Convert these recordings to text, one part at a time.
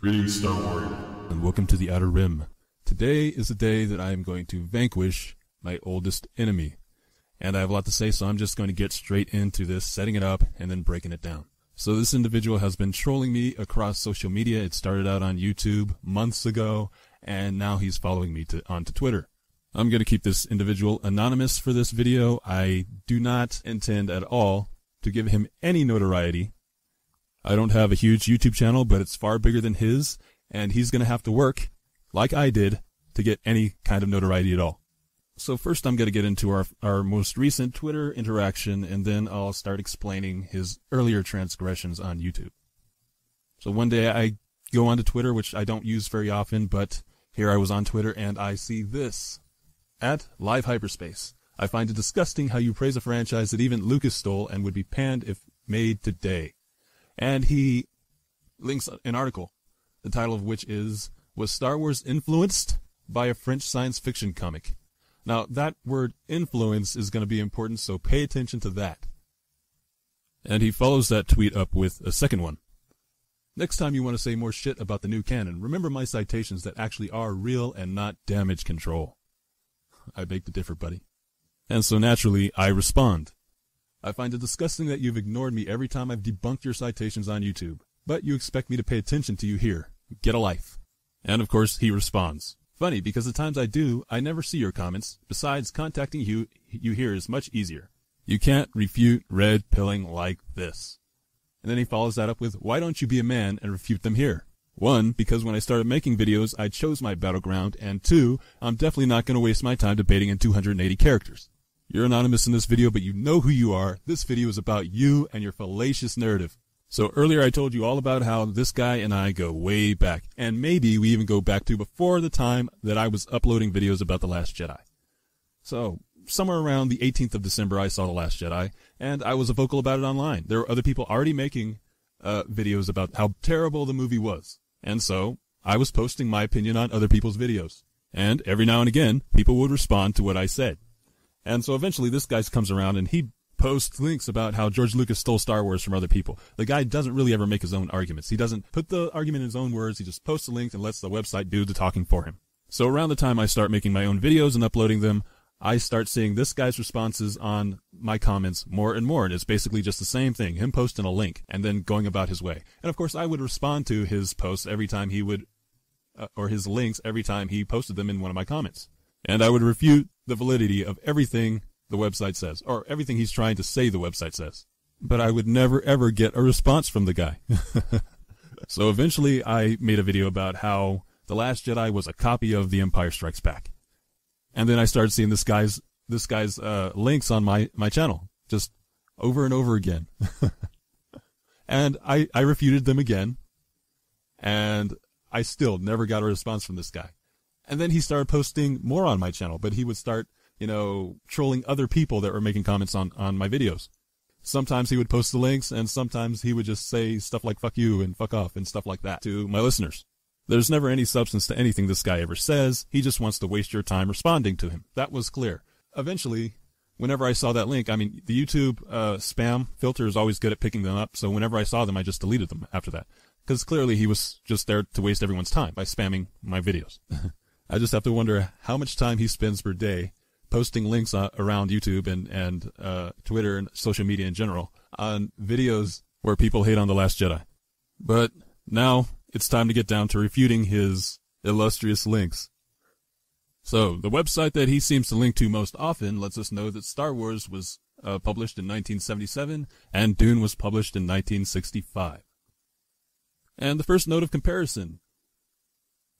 Greetings, Star Warrior. And welcome to the Outer Rim. Today is the day that I am going to vanquish my oldest enemy. And I have a lot to say, so I'm just going to get straight into this, setting it up, and then breaking it down. So this individual has been trolling me across social media. It started out on YouTube months ago, and now he's following me onto Twitter. I'm going to keep this individual anonymous for this video. I do not intend at all to give him any notoriety. I don't have a huge YouTube channel, but it's far bigger than his, and he's going to have to work, like I did, to get any kind of notoriety at all. So first I'm going to get into our most recent Twitter interaction, and then I'll start explaining his earlier transgressions on YouTube. So one day I go onto Twitter, which I don't use very often, but here I was on Twitter, and I see this. At Live Hyperspace, I find it disgusting how you praise a franchise that even Lucas stole and would be panned if made today. And he links an article, the title of which is, Was Star Wars Influenced by a French Science Fiction Comic? Now, that word influence is going to be important, so pay attention to that. And he follows that tweet up with a second one. Next time you want to say more shit about the new canon, remember my citations that actually are real and not damage control. I beg to differ, buddy. And so naturally, I respond. I find it disgusting that you've ignored me every time I've debunked your citations on YouTube, but you expect me to pay attention to you here. Get a life. And of course, he responds. Funny, because the times I do, I never see your comments. Besides, contacting you here is much easier. You can't refute red pilling like this. And then he follows that up with, why don't you be a man and refute them here? 1, because when I started making videos, I chose my battleground, and 2, I'm definitely not going to waste my time debating in 280 characters. You're anonymous in this video, but you know who you are. This video is about you and your fallacious narrative. So earlier I told you all about how this guy and I go way back, and maybe we even go back to before the time that I was uploading videos about The Last Jedi. So somewhere around the 18th of December I saw The Last Jedi, and I was vocal about it online. There were other people already making videos about how terrible the movie was, and so I was posting my opinion on other people's videos. And every now and again, people would respond to what I said. And so eventually this guy comes around and he posts links about how George Lucas stole Star Wars from other people. The guy doesn't really ever make his own arguments. He doesn't put the argument in his own words. He just posts a link and lets the website do the talking for him. So around the time I start making my own videos and uploading them, I start seeing this guy's responses on my comments more and more. And it's basically just the same thing, him posting a link and then going about his way. And of course I would respond to his posts every time he would, or his links every time he posted them in one of my comments. And I would refute the validity of everything the website says, or everything he's trying to say the website says. But I would never ever get a response from the guy. So eventually I made a video about how The Last Jedi was a copy of The Empire Strikes Back. And then I started seeing this guy's links on my channel, just over and over again. And I refuted them again, and I still never got a response from this guy. And then he started posting more on my channel, but he would start, trolling other people that were making comments on my videos. Sometimes he would post the links, and sometimes he would just say stuff like fuck you and fuck off and stuff like that to my listeners. There's never any substance to anything this guy ever says. He just wants to waste your time responding to him. That was clear. Eventually, whenever I saw that link, the YouTube spam filter is always good at picking them up, so whenever I saw them, I just deleted them after that. Because clearly he was just there to waste everyone's time by spamming my videos. I just have to wonder how much time he spends per day posting links around YouTube and Twitter and social media in general on videos where people hate on The Last Jedi. But now it's time to get down to refuting his illustrious links. So the website that he seems to link to most often lets us know that Star Wars was published in 1977 and Dune was published in 1965. And the first note of comparison.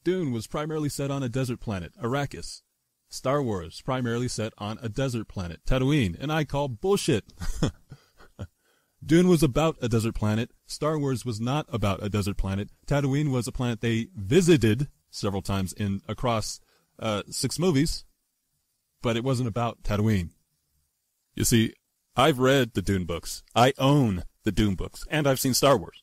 Dune was primarily set on a desert planet, Arrakis. Star Wars, primarily set on a desert planet, Tatooine, and I call bullshit. Dune was about a desert planet. Star Wars was not about a desert planet. Tatooine was a planet they visited several times across 6 movies, but it wasn't about Tatooine. You see, I've read the Dune books. I own the Dune books, and I've seen Star Wars.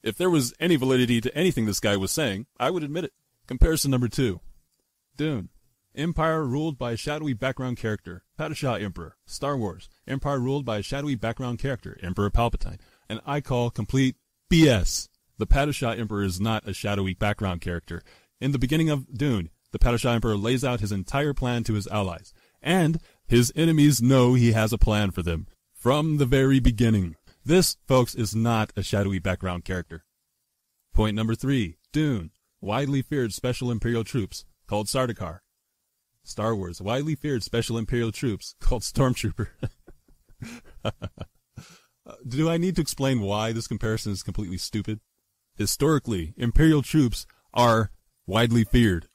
If there was any validity to anything this guy was saying, I would admit it. Comparison number 2. Dune. Empire ruled by a shadowy background character, Padishah Emperor. Star Wars. Empire ruled by a shadowy background character, Emperor Palpatine. And I call complete BS. The Padishah Emperor is not a shadowy background character. In the beginning of Dune, the Padishah Emperor lays out his entire plan to his allies, and his enemies know he has a plan for them from the very beginning. This, folks, is not a shadowy background character. Point number 3. Dune, widely feared special Imperial troops called Sardaukar. Star Wars, widely feared special Imperial troops called Stormtrooper. Do I need to explain why this comparison is completely stupid? Historically, Imperial troops are widely feared.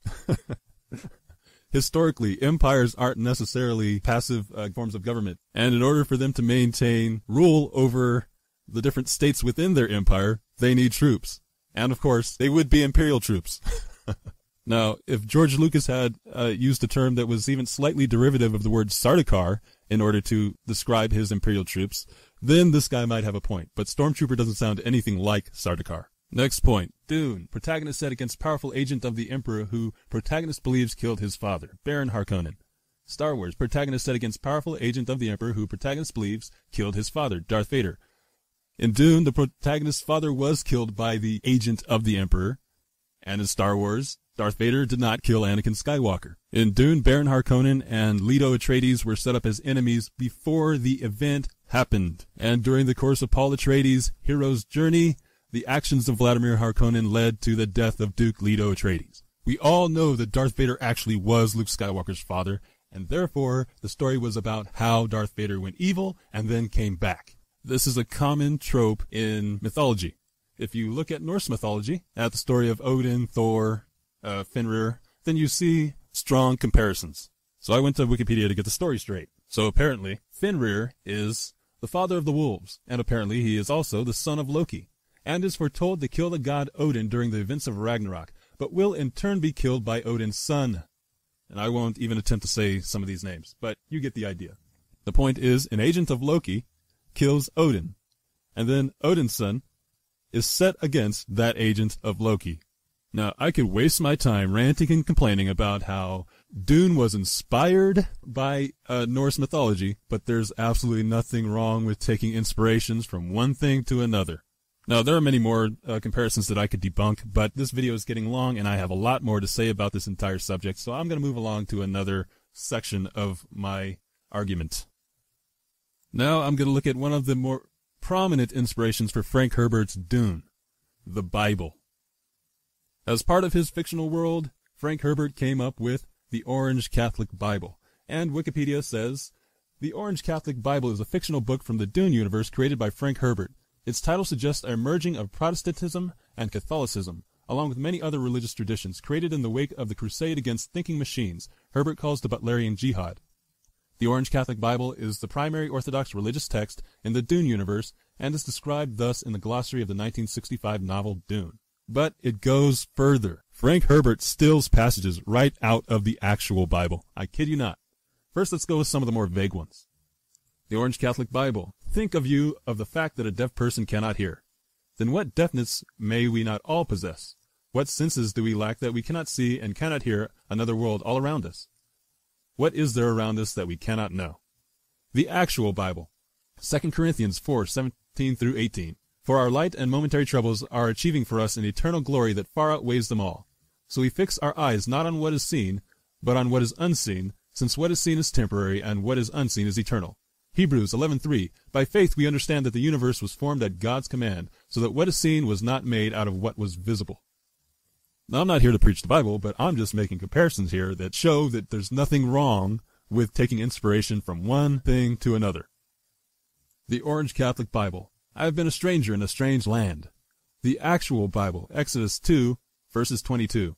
Historically, empires aren't necessarily passive forms of government, and in order for them to maintain rule over the different states within their empire, they need troops. And of course, they would be Imperial troops. Now, if George Lucas had used a term that was even slightly derivative of the word Sardaukar in order to describe his Imperial troops, then this guy might have a point, but Stormtrooper doesn't sound anything like Sardaukar. Next point. Dune. Protagonist set against powerful agent of the Emperor who protagonist believes killed his father, Baron Harkonnen. Star Wars. Protagonist set against powerful agent of the Emperor who protagonist believes killed his father, Darth Vader. In Dune, the protagonist's father was killed by the agent of the Emperor, and in Star Wars, Darth Vader did not kill Anakin Skywalker. In Dune, Baron Harkonnen and Leto Atreides were set up as enemies before the event happened, and during the course of Paul Atreides' hero's journey, the actions of Vladimir Harkonnen led to the death of Duke Leto Atreides. We all know that Darth Vader actually was Luke Skywalker's father, and therefore the story was about how Darth Vader went evil and then came back. This is a common trope in mythology. If you look at Norse mythology, at the story of Odin, Thor, Fenrir, then you see strong comparisons. So I went to Wikipedia to get the story straight. So apparently, Fenrir is the father of the wolves, and apparently he is also the son of Loki, and is foretold to kill the god Odin during the events of Ragnarok, but will in turn be killed by Odin's son. And I won't even attempt to say some of these names, but you get the idea. The point is, an agent of Loki kills Odin, and then Odin's son is set against that agent of Loki. Now, I could waste my time ranting and complaining about how Dune was inspired by Norse mythology, but there's absolutely nothing wrong with taking inspirations from one thing to another. Now, there are many more comparisons that I could debunk, but this video is getting long and I have a lot more to say about this entire subject, so I'm going to move along to another section of my argument. Now, I'm going to look at one of the more prominent inspirations for Frank Herbert's Dune, the Bible. As part of his fictional world, Frank Herbert came up with the Orange Catholic Bible, and Wikipedia says, the Orange Catholic Bible is a fictional book from the Dune universe created by Frank Herbert. Its title suggests a merging of Protestantism and Catholicism, along with many other religious traditions created in the wake of the crusade against thinking machines Herbert calls the Butlerian Jihad. The Orange Catholic Bible is the primary Orthodox religious text in the Dune universe and is described thus in the glossary of the 1965 novel Dune. But it goes further. Frank Herbert steals passages right out of the actual Bible. I kid you not. First, let's go with some of the more vague ones. The Orange Catholic Bible. Think of the fact that a deaf person cannot hear. Then what deafness may we not all possess? What senses do we lack that we cannot see and cannot hear another world all around us? What is there around us that we cannot know? The actual Bible. 2 Corinthians 4:17 through 18. For our light and momentary troubles are achieving for us an eternal glory that far outweighs them all. So we fix our eyes not on what is seen, but on what is unseen, since what is seen is temporary and what is unseen is eternal. Hebrews 11:3. By faith we understand that the universe was formed at God's command, so that what is seen was not made out of what was visible. Now, I'm not here to preach the Bible, but I'm just making comparisons here that show that there's nothing wrong with taking inspiration from one thing to another. The Orange Catholic Bible. I have been a stranger in a strange land. The actual Bible. Exodus 2, verses 22.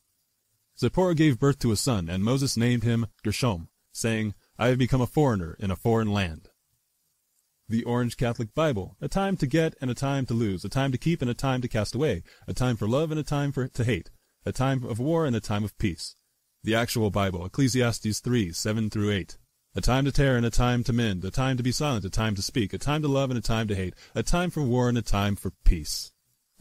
Zipporah gave birth to a son, and Moses named him Gershom, saying, I have become a foreigner in a foreign land. The Orange Catholic Bible. A time to get and a time to lose, a time to keep and a time to cast away, a time for love and a time to hate, a time of war and a time of peace. The actual Bible. Ecclesiastes 3:7 through 8. A time to tear and a time to mend, a time to be silent, a time to speak, a time to love and a time to hate, a time for war and a time for peace.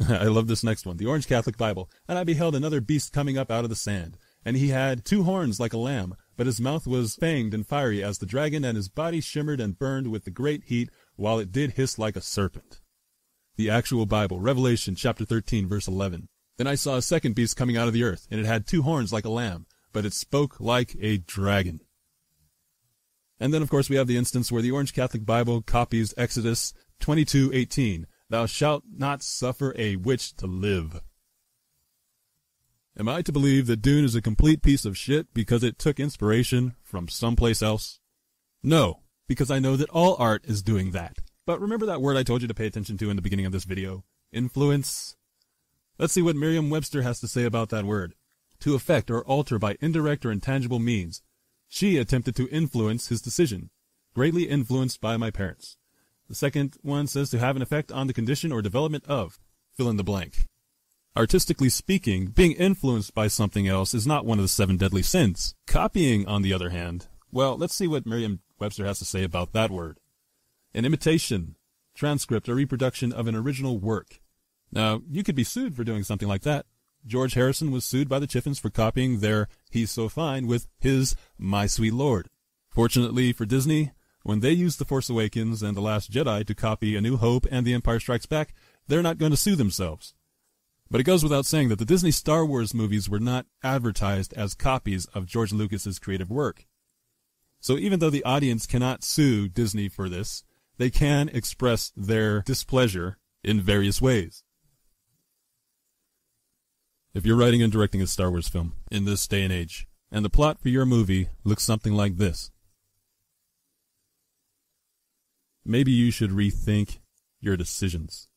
I love this next one. The Orange Catholic Bible. And I beheld another beast coming up out of the sand, and he had 2 horns like a lamb, but his mouth was fanged and fiery as the dragon, and his body shimmered and burned with the great heat, while it did hiss like a serpent. the actual Bible, Revelation chapter 13, verse 11. Then I saw a second beast coming out of the earth, and it had 2 horns like a lamb, but it spoke like a dragon. And then, of course, we have the instance where the Orange Catholic Bible copies Exodus 22:18. Thou shalt not suffer a witch to live. Am I to believe that Dune is a complete piece of shit because it took inspiration from someplace else? No, because I know that all art is doing that. But remember that word I told you to pay attention to in the beginning of this video? Influence? Let's see what Merriam-Webster has to say about that word. To affect or alter by indirect or intangible means. She attempted to influence his decision, greatly influenced by my parents. The second one says to have an effect on the condition or development of, fill in the blank. Artistically speaking, being influenced by something else is not one of the 7 deadly sins. Copying, on the other hand, well, let's see what Merriam-Webster has to say about that word. An imitation, transcript, or reproduction of an original work. Now, you could be sued for doing something like that. George Harrison was sued by the Chiffins for copying their He's So Fine with his My Sweet Lord. Fortunately for Disney, when they used The Force Awakens and The Last Jedi to copy A New Hope and The Empire Strikes Back, they're not going to sue themselves. But it goes without saying that the Disney Star Wars movies were not advertised as copies of George Lucas's creative work. So even though the audience cannot sue Disney for this, they can express their displeasure in various ways. If you're writing and directing a Star Wars film in this day and age, and the plot for your movie looks something like this, maybe you should rethink your decisions.